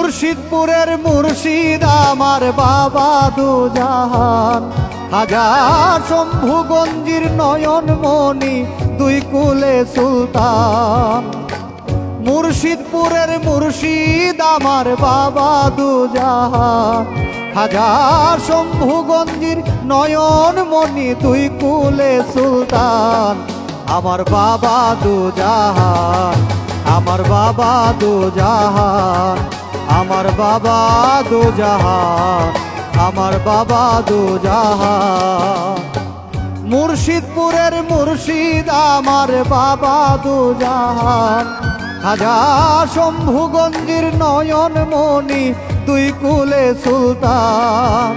মুর্শিদপুরের মুর্শিদ আমার বাবা দুজাহান, হাজার শম্ভুগঞ্জির নয়নমণি দুই কুলে সুলতান। মুর্শিদপুরের মুর্শিদ আমার বাবা দুজাহান, হাজার শম্ভুগঞ্জির নয়নমণি দুই কুলে সুলতান। আমার বাবা দুজাহান, আমার বাবা দুজাহান, আমার বাবা দুজাহান, আমার বাবা দুজাহান। মুর্শিদপুরের মুর্শিদ আমার বাবা দুজাহান, হাজার শম্ভুগঞ্জির নয়নমণি দুই কুলে সুলতান।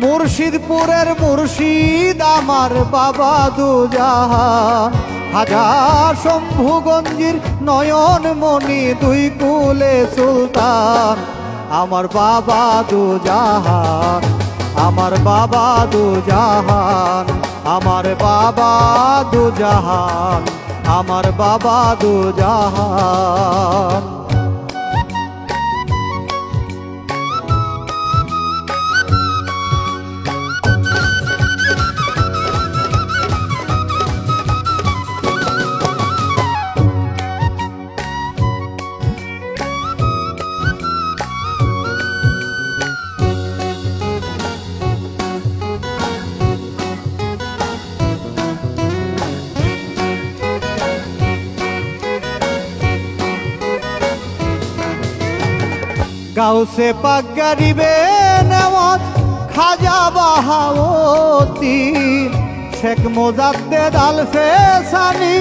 মুর্শিদপুরের মুর্শিদ আমার বাবা দুজাহান, হাজার শম্ভুগঞ্জির নয়নমণি দুই কুলে সুলতান। আমার বাবা দুজাহান, আমার বাবা দুজাহান, আমার বাবা দুজাহান, আমার বাবা দুজাহান। গাউসে পাক গরিবে নেওয়াজ খাজা বাহাউদ্দিন, শেখ মোজাদ্দেদ আল ফেসানি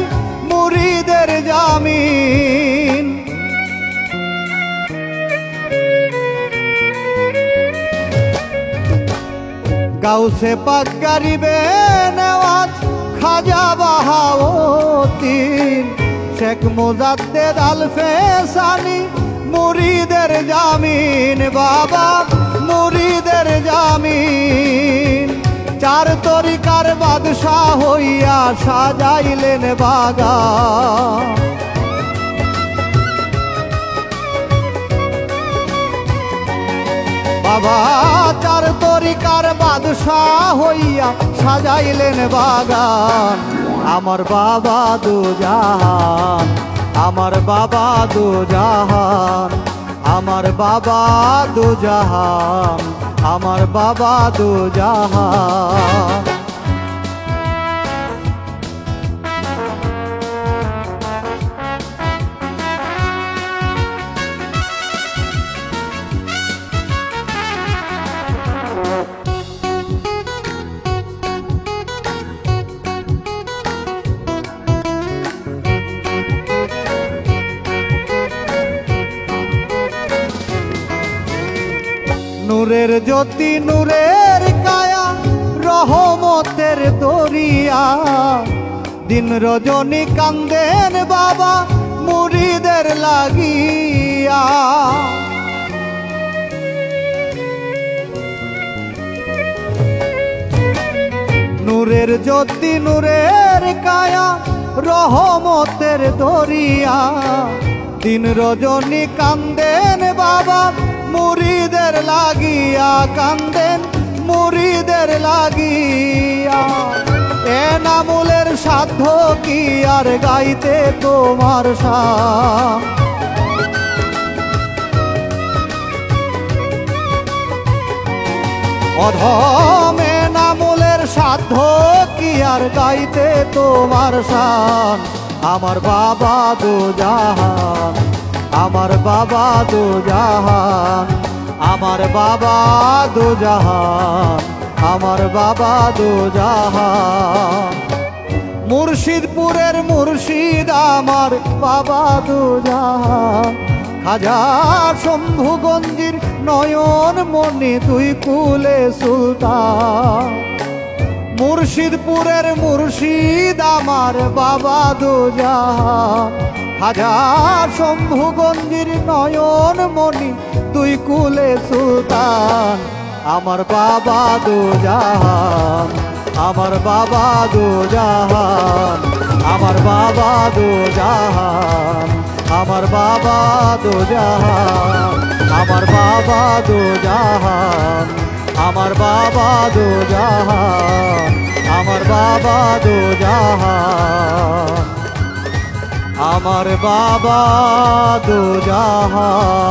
মুরিদের জামিন। গাউসে পাক গরিবে নেওয়াজ খাজা বাহাউদ্দিন, শেখ মোজাদ্দেদ আল ফেসানি মুরিদের জামিন। বাবা মুরিদের জামিন, চার তরিকার বাদশাহ হইয়া সাজাইলেন বাগান। বাবা চার তরিকার বাদশাহ হইয়া সাজাইলেন বাগান। আমার বাবা দুজাহান, আমার বাবা দুজাহান, আমার বাবা দুজাহান, আমার বাবা দুজাহান। নূরের জ্যোতি নূরের কায়া রহমতের দরিয়া, দিন রজনী কান্দেন বাবা মুরিদের লাগিয়া। নূরের জ্যোতি নূরের কায়া রহমতের দরিয়া, দিন রজনী কান্দেন বাবা মুরিদের লাগিয়া, কান্দেন মুরিদের লাগিয়া। এনামুলের সাধ্য কি আর গাইতে তোমার শান, অধম এনামুলের সাধ্য কি আর গাইতে তোমার শান। আমার বাবা দুজাহান, আমার বাবা দুজাহান, আমার বাবা দুজাহান, আমার বাবা দুজাহান। মুর্শিদপুরের মুর্শিদ আমার বাবা দুজাহান, হাজার শম্ভুগঞ্জির নয়নমণি দুই কুলে সুলতান। মুর্শিদপুরের মুর্শিদ আমার বাবা দুজাহান, হাজার শম্ভুগঞ্জির নয়নমণি দুই কুলে সুলতান। আমার বাবা দুজাহান, আমার বাবা দুজাহান, আমার বাবা দুজাহান, আমার বাবা দুজাহান। বাবা দো জাহান, আমার বাবা দো জাহান, আমার বাবা দো জাহান, আমার বাবা দো জাহান।